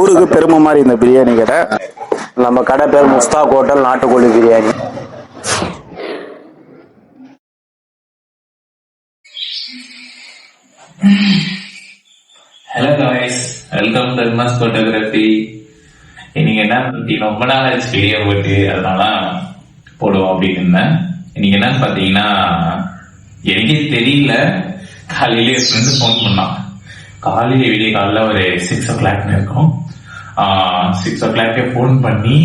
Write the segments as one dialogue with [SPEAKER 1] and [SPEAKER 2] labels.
[SPEAKER 1] ஊருக்கு பெருமை மாதிரி இந்த பிரியாணி கடை. நம்ம கடை பேர் முஸ்தாக் ஹோட்டல் நாட்டுக்கோழி biryani.
[SPEAKER 2] Hello guys, welcome to Almas photography. இன்னைக்கு என்ன பார்த்தீங்கன்னா, ரொம்ப நாள் ஆச்சு வீடியோ போட்டு, அதனால போடுவோம் அப்படின்னு இருந்தேன். இன்னைக்கு என்னன்னு பார்த்தீங்கன்னா, எனக்கே தெரியல, காலையில என் ஃப்ரெண்டு ஃபோன் பண்ணான். காலையில விடிய காலைல ஒரு 6 o'clock இருக்கும். 6 o'clock ஃபோன் பண்ணி,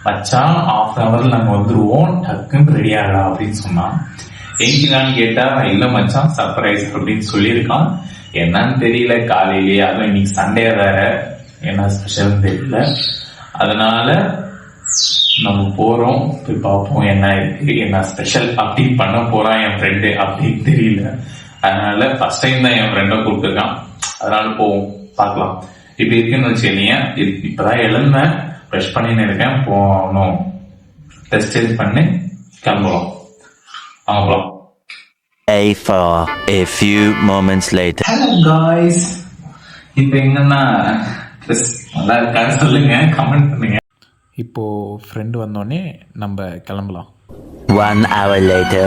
[SPEAKER 2] மச்சான் ½ hour நாங்கள் வந்துருவோம், டக்குன்னு ரெடி ஆகலாம் அப்படின்னு சொன்னான். எங்கன்னு கேட்டா, இல்ல மச்சான் சர்ப்ரைஸ் அப்படின்னு சொல்லியிருக்கான். என்னன்னு தெரியல, காலையிலேயே, அதுவும் இன்னைக்கு சண்டே வேற, என்ன ஸ்பெஷல் தெரியல. அதனால நம்ம போறோம், போய் பார்ப்போம் என்ன இருக்கு, என்ன ஸ்பெஷல் அப்படி பண்ண போறான் என் ஃப்ரெண்டு அப்படின்னு தெரியல. அதனால ஃபர்ஸ்ட் டைம் தான் என் ஃப்ரெண்டை கூப்பிட்டுருக்கான், அதனால போவோம் பார்க்கலாம். இப்படி இருக்குன்னு வச்சுக்கீங்க. இப்பதான் எழுந்தேன், ப்ரெஷ் பண்ணின்னு இருக்கேன், போகணும், டெஸ்ட் சேஞ்ச் பண்ணி கிளம்புவோம். போகலாம்.
[SPEAKER 3] A few moments later.
[SPEAKER 2] Hello guys, இப்போ எங்கன்னா நல்லா இருக்கான்னு சொல்லுங்க, கமெண்ட் பண்ணுங்க.
[SPEAKER 4] இப்போ ஃப்ரெண்டு வந்தோடனே நம்ம கிளம்பலாம்.
[SPEAKER 3] 1 hour later.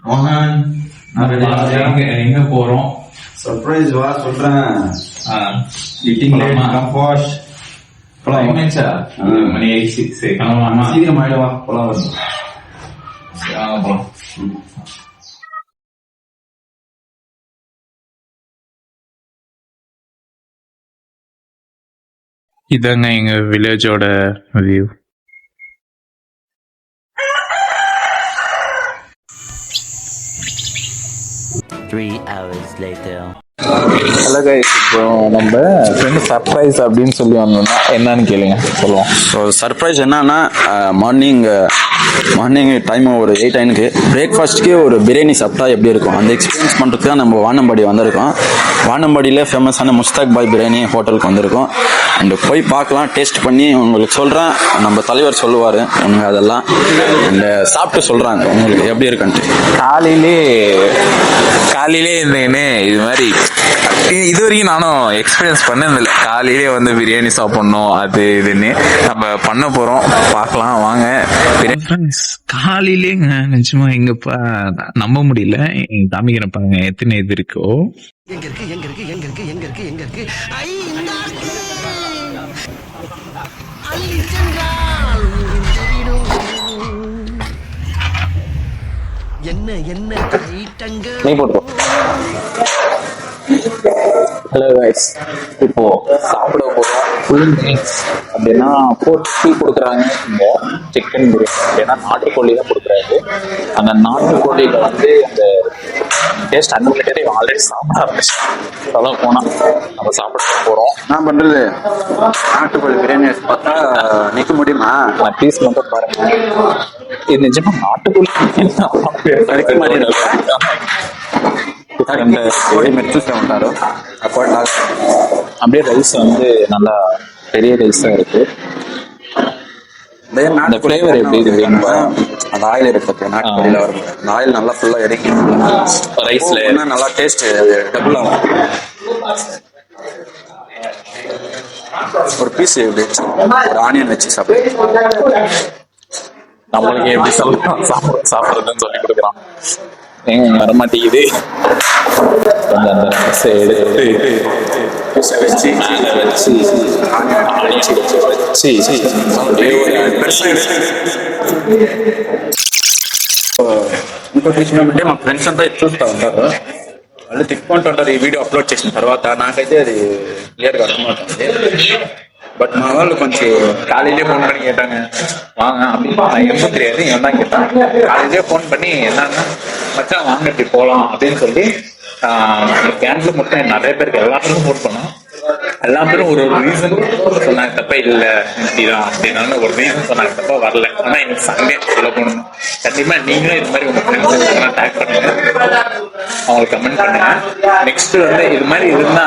[SPEAKER 2] மோகன், எங்க போறோம்?
[SPEAKER 1] சர்ப்ரைஸ் வா சொல்றேன்.
[SPEAKER 2] மணி 8:06 கிளம்பலாமா?
[SPEAKER 1] சீக்கிரம் ஆயிடுவா, போலாம்.
[SPEAKER 2] போலாம். இதாங்க எங்க வில்லேஜோட view.
[SPEAKER 3] Three hours later.
[SPEAKER 4] Hello guys, இப்போ நம்ம ஃப்ரெண்டு சர்ப்ரைஸ் அப்படின்னு சொல்லி வந்தோம்னா என்னன்னு கேளுங்க, சொல்லுவோம்.
[SPEAKER 1] ஸோ சர்ப்ரைஸ் என்னன்னா, மார்னிங் டைம் ஒரு 8 ஆயினுக்கு பிரேக்ஃபாஸ்ட்டுக்கு ஒரு பிரியாணி சாப்பிட்டா எப்படி இருக்கும், அந்த எக்ஸ்பீரியன்ஸ் பண்ணுறதுக்கு தான் நம்ம வானம்பாடி வந்திருக்கோம். வானம்பாடியில் ஃபேமஸான முஸ்தாக் பாய் பிரியாணி ஹோட்டலுக்கு வந்திருக்கோம். அண்டு போய் பார்க்கலாம், டேஸ்ட் பண்ணி உங்களுக்கு சொல்கிறேன். நம்ம தலைவர் சொல்லுவார் உனக்கு அதெல்லாம், அண்ட் சாப்பிட்டு சொல்கிறாங்க உங்களுக்கு எப்படி இருக்குன்ட்டு.
[SPEAKER 4] காலையிலே இருந்தேன்னு இது மாதிரி இது வரைக்கும் நானும் எக்ஸ்பீரியன்ஸ் பண்ணதில்லை. காலையிலே வந்து பிரியாணி சாப்பிட்ணும் அது இதுன்னு நம்ம பண்ண போகிறோம், பார்க்கலாம் வாங்க. ஃப்ரெண்ட்ஸ், காலையிலேங்க நிஜமா எங்கப்பா நம்ப முடியல, காமிக்கிறேன் பாருங்க எத்தனை இது இருக்கோ.
[SPEAKER 5] எங்க இருக்கு எங்க இருக்கு எங்க இருக்கு எங்க இருக்கு எங்க இருக்கு ஐ இந்த அள்ளி சென்றால் என்ன என்ன ஐட்டங்கள்
[SPEAKER 4] நீ போட்டு. ஹலோ கைஸ், இப்போ சாப்பிட போகிறோம். ஃபுல் மீல்ஸ் அப்படின்னா 450 கொடுக்குறாங்க இங்கே சிக்கன் பிரியாணி. அப்படின்னா நாட்டுக்கோழி தான் கொடுக்குறாரு. அந்த நாட்டுக்கோழியில் வந்து அந்த டேஸ்ட் அன்லிமிட்டட். இவன் ஆல்ரெடி சாப்பிட ஆரம்பிச்சிட்டான். அதெல்லாம் போனால் நம்ம சாப்பிட போகிறோம்.
[SPEAKER 1] என்ன பண்ணுறது, நாட்டுக்கோழி பிரியாணி பார்த்தா நிற்க முடியுமா?
[SPEAKER 4] நான் பீஸ் மட்டும் பாருங்க, இது நிஜமா நாட்டுக்கோழி அப்படியே ரைஸ் வந்து நல்லா பெரிய ரைஸா இருக்கு. அந்த ஃப்ளேவர் எப்படி இருக்கு,
[SPEAKER 1] அந்த ஆயில் இருக்கு நாட்டுக்கோழியில வரும், அந்த ஆயில் நல்லா ஃபுல்லா இறங்கி
[SPEAKER 4] ரைஸ்ல
[SPEAKER 1] நல்லா டேஸ்ட் டபுள் ஆகும். ஒரு பீஸ் எப்படி ஒரு ஆனியன் வச்சு சாப்பிடுங்க.
[SPEAKER 4] நம்மளுக்கு எப்படி சாப்பிடுறதுன்னு சொல்லி கொடுக்குறான். எங்க வர மாட்டேங்குது. கொஞ்சம் அந்த ரைஸை எடுத்து வச்சு மேலே வச்சு
[SPEAKER 1] మా ఫ్రెండ్స్ అంతా చూస్తూ ఉంటారు, వాళ్ళు తిప్పుకుంటూ ఉంటారు. ఈ వీడియో అప్లోడ్ చేసిన తర్వాత నాకైతే అది క్లియర్గా అర్థమవుతుంది. பட் మా వాళ్ళు கொஞ்சம் காலையிலே ஃபோன் பண்ணி கேட்டாங்க வாங்க அப்படின்னு. நான் எப்போ தெரியாது, இவன் தான் கேட்டான். காலையிலே ஃபோன் பண்ணி என்னன்னா மச்சான் வாங்க இப்படி போகலாம் அப்படின்னு சொல்லி கேன்சல் மட்டும் நிறைய பேருக்கு எல்லாருக்கும் ஃபோன் பண்ணோம். எல்லா பேரும் ஒரு ரீசன் சொன்னாங்க, தப்பா இல்ல இப்படிதான் அப்படின்னாலும் ஒரு ரீசன் சொன்னாங்க, தப்பா வரல. ஆனா எனக்கு சண்டே சொல்ல போகணும். கண்டிப்பா நீங்களும் இது மாதிரி உங்க ஃப்ரெண்ட்ஸ் டேக் பண்ணுங்க, அவங்களுக்கு கமெண்ட் பண்ணுங்க. நெக்ஸ்ட் வந்து இது மாதிரி இருந்தா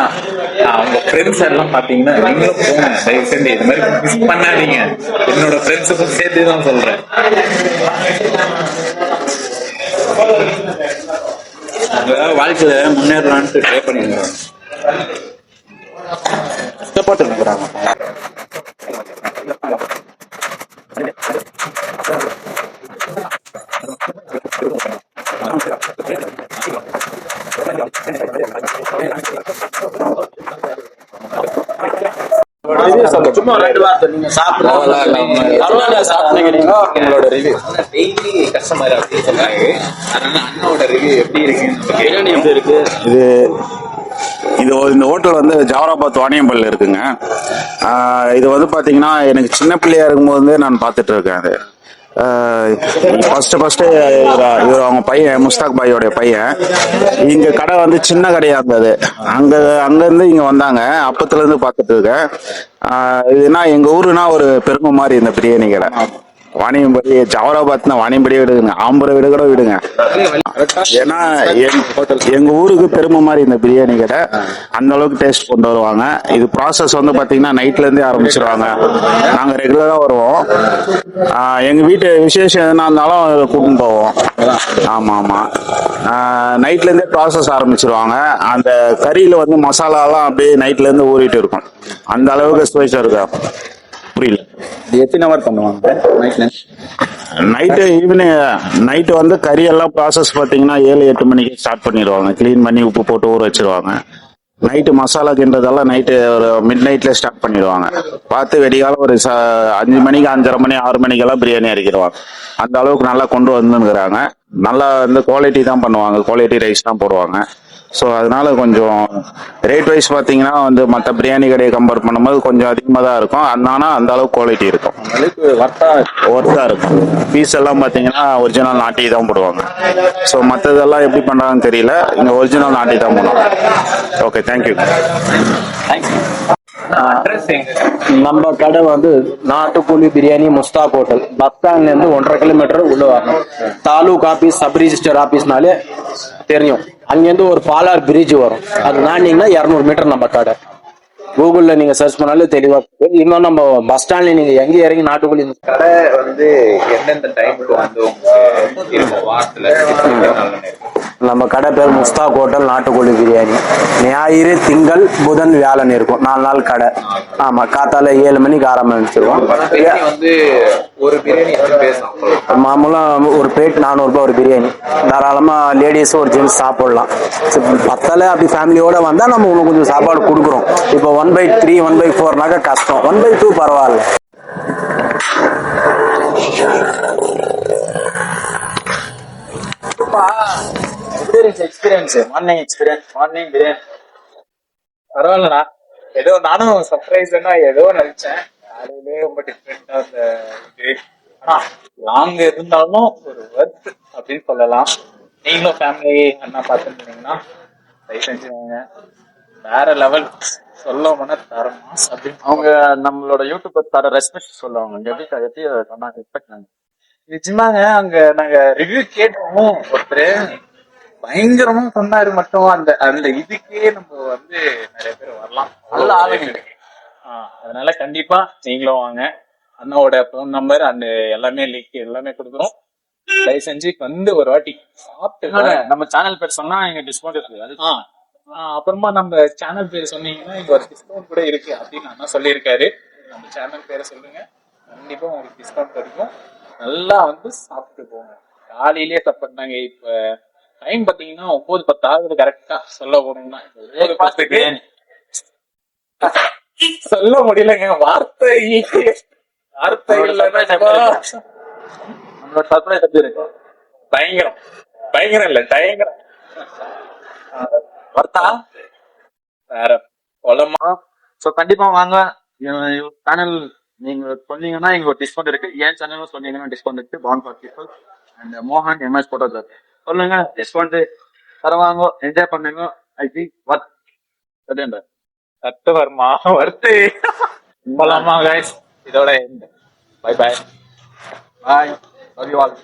[SPEAKER 1] அவங்க ஃப்ரெண்ட்ஸ் எல்லாம் பாத்தீங்கன்னா நீங்களும் போங்க, தயவு செஞ்சு இது மாதிரி மிஸ் பண்ணாதீங்க. என்னோட ஃப்ரெண்ட்ஸுக்கும் சேர்த்து தான் சொல்றேன். வாழ்க்கையில முன்னேறலான்ட்டு ட்ரை பண்ணிருக்காங்க, கஷ்டப்பட்டு இருக்கிறாங்க.
[SPEAKER 4] சும்மா 2 வார்த்தை நீங்க
[SPEAKER 1] உங்களோட ரிவ்யூ
[SPEAKER 4] டெய்லி கஸ்டமர் அப்படின்னு சொன்னாங்க. அதனால அண்ணாவோட ரிவ்யூ எப்படி இருக்கு, பிரியாணி எப்படி இருக்கு?
[SPEAKER 6] இந்த ஹோட்டல் வந்து ஜவராபாத் வாணியம்பள்ளியில் இருக்குங்க. இது வந்து பார்த்தீங்கன்னா எனக்கு சின்ன பிள்ளையா இருக்கும்போது நான் பார்த்துட்டு இருக்கேன். அது ஃபர்ஸ்ட் இவர் அவங்க பையன் முஸ்தாக் பாயோடைய பையன். இங்க கடை வந்து சின்ன கடையா இருந்தது. அங்கிருந்து இங்க வந்தாங்க. அப்பத்துல இருந்து பார்த்துட்டு இருக்கேன். இதுனா எங்க ஊருனா ஒரு பெருமை மாதிரி இந்த பிரியாணி கடை. வாணியம்படி ஜவராபாத்னா வாணியம்படியே விடுங்க, ஆம்பரை விடு கூட விடுங்க. ஏன்னா எங்க ஊருக்கு பெருமை மாதிரி இந்த பிரியாணி கடை. அந்த அளவுக்கு டேஸ்ட் கொண்டு வருவாங்க. இது ப்ராசஸ் வந்து பாத்தீங்கன்னா நைட்ல இருந்தே ஆரம்பிச்சிருவாங்க. நாங்க ரெகுலரா வருவோம். எங்க வீட்டு விசேஷம் எதுனா இருந்தாலும் கூட்டின்னு போவோம். ஆமா ஆமா, நைட்ல இருந்தே ப்ராசஸ் ஆரம்பிச்சிருவாங்க. அந்த கறியில வந்து மசாலாலாம் அப்படியே நைட்ல இருந்து ஊறிட்டு இருக்கும். அந்த அளவுக்கு ஸ்பைஸா இருக்கா. புரியல,
[SPEAKER 1] எத்தனை ஹவர் பண்ணுவாங்க
[SPEAKER 6] நைட்டு ஈவினிங் நைட்டு வந்து கறி எல்லாம் ப்ராசஸ் பார்த்தீங்கன்னா 7-8 மணிக்கு ஸ்டார்ட் பண்ணிடுவாங்க. க்ளீன் பண்ணி உப்பு போட்டு ஊற வச்சிருவாங்க. நைட்டு மசாலா கிண்டதெல்லாம் நைட்டு ஒரு மிட் நைட்ல ஸ்டார்ட் பண்ணிடுவாங்க. பார்த்து வெடிகாலம் ஒரு 5 மணிக்கு 5:30 மணி 6 மணிக்கெல்லாம் பிரியாணி அரைக்கிடுவாங்க. அந்த அளவுக்கு நல்லா கொண்டு வந்துருக்கிறாங்க. நல்லா வந்து குவாலிட்டி தான் பண்ணுவாங்க, குவாலிட்டி ரைஸ் தான் போடுவாங்க. ஸோ அதனால கொஞ்சம் ரேட் வைஸ் பார்த்தீங்கன்னா வந்து மற்ற பிரியாணி கடையை கம்பேர் பண்ணும்போது கொஞ்சம் அதிகமாக தான் இருக்கும். ஆனால் அந்த அளவுக்கு குவாலிட்டி இருக்கும், ஒர்த்தாக இருக்கும். பீஸ் எல்லாம் பார்த்தீங்கன்னா ஒரிஜினல் நாட்டி தான் போடுவாங்க. ஸோ மற்றதெல்லாம் எப்படி பண்ணுறாங்கன்னு தெரியல, இங்கே ஒரிஜினல் நாட்டி தான் போடுவாங்க. Okay, thank you.
[SPEAKER 7] நம்ம கடை வந்து நாட்டுக்கோழி பிரியாணி முஸ்தாக் ஹோட்டல். பஸ் ஸ்டாண்ட்ல இருந்து 1.5 கிலோமீட்டர் உள்ள வரணும். தாலுக் ஆபீஸ், சப் ரிஜிஸ்டர் ஆபீஸ்னாலே தெரியும். அங்கேருந்து ஒரு பாலார் பிரிட்ஜ் வரும், அது தாண்டிங்கன்னா 200 மீட்டர் நம்ம கடை. கூகுள்ல நீங்க சர்ச் பண்ணாலே தெளிவா. இன்னும் நம்ம பஸ் ஸ்டாண்ட்ல நீங்க எங்க இறங்கி நாட்டுக்கோழி
[SPEAKER 4] கடை வந்து எந்தெந்த டைமுக்கு வந்து வாரத்துல
[SPEAKER 7] நம்ம கடை பேர் முஸ்தாக் ஹோட்டல் நாட்டுக்கோழி பிரியாணி. ஞாயிறு, திங்கள், புதன், வியாழன் இருக்கும், 4 நாள் கடை. ஆமா, காத்தால 7 மணிக்கு ஆரம்பிச்சிருவோம்.
[SPEAKER 4] வந்து ஒரு பிரியாணி
[SPEAKER 7] மாமூலா ஒரு பிளேட் 400 ரூபாய் ஒரு பிரியாணி. தாராளமா லேடிஸ் ஒரு ஜென்ஸ் சாப்பிடலாம். பத்தல அப்படி ஃபேமிலியோட வந்தா நம்ம இன்னும் கொஞ்சம் சாப்பாடு கொடுக்குறோம். இப்போ 1/3 1/4 கஷ்டம், 1/2 பரவாயில்ல.
[SPEAKER 1] எக்ஸ்பீரியன்ஸ் மார்னிங் பிரியாணி பரவாயில்லண்ணா. ஏதோ நானும் சர்ப்ரைஸ்னா ஏதோ நினைச்சேன். காலையிலே ரொம்ப டிஃப்ரெண்டா அந்த இது. ஆனா லாங் இருந்தாலும் ஒரு ஒர்த் அப்படின்னு சொல்லலாம். நீங்களும் ஃபேமிலி அண்ணா பார்த்துருந்தீங்கன்னா தயவு செஞ்சுங்க, வேற லெவல். சொல்ல போனா தரமா அப்படின்னு அவங்க நம்மளோட யூடியூப் தர ரெஸ்பெக்ட் சொல்லுவாங்க. எப்படி சொன்னாங்க எக்ஸ்பெக்ட் நாங்க நிஜமாங்க. அங்க நாங்க ரிவ்யூ கேட்டோம், ஒருத்தர் பயங்கரமா சொன்னாரு. மட்டும் அந்த அந்த இதுக்கே நம்ம வந்து நிறைய பேர் வரலாம், நல்ல ஆளுங்க. அதனால கண்டிப்பா நீங்களும் வாங்க. அண்ணாவோட போன் நம்பர் அந்த எல்லாமே லிங்க் எல்லாமே கொடுக்குறோம். தயவு செஞ்சு வந்து ஒரு வாட்டி சாப்பிட்டு நம்ம சேனல் பேர் சொன்னா எங்க டிஸ்கவுண்ட் இருக்கு. அப்புறமா நம்ம சேனல் பேர் சொன்னீங்கன்னா இங்க ஒரு டிஸ்கவுண்ட் கூட இருக்கு அப்படின்னு அண்ணா சொல்லியிருக்காரு. நம்ம சேனல் பேரை சொல்லுங்க, கண்டிப்பா உங்களுக்கு டிஸ்கவுண்ட் கிடைக்கும். நல்லா வந்து சாப்பிட்டு போங்க. காலையிலேயே சாப்பிட்டாங்க. இப்ப டைம் பாத்தீங்கன்னா 9:10 ஆகுது கரெக்டா. சொல்ல போனோம்னா சொல்ல முடியலங்க, வார்த்தை பயங்கரம் பயங்கரம் இல்ல பயங்கரம் வர்த்தா வேற கொலமா. சோ கண்டிப்பா வாங்க. சேனல் நீங்க சொன்னீங்கன்னா இங்க ஒரு டிஸ்கவுண்ட் இருக்கு. ஏன் சேனலும் சொன்னீங்கன்னா டிஸ்கவுண்ட் இருக்கு. பான் ஃபார் பீப்புள் அண்ட் மோகன் MS போட்டோகிராஃபி சொல்லுங்க, டிஸ்கவுண்ட் தருவாங்க. என்ஜாய் பண்ணுங்க. ஐ திங்க் வர்த்து வருமா வர்த்து போலாமா கைஸ். இதோட bye bye bye. Love you all.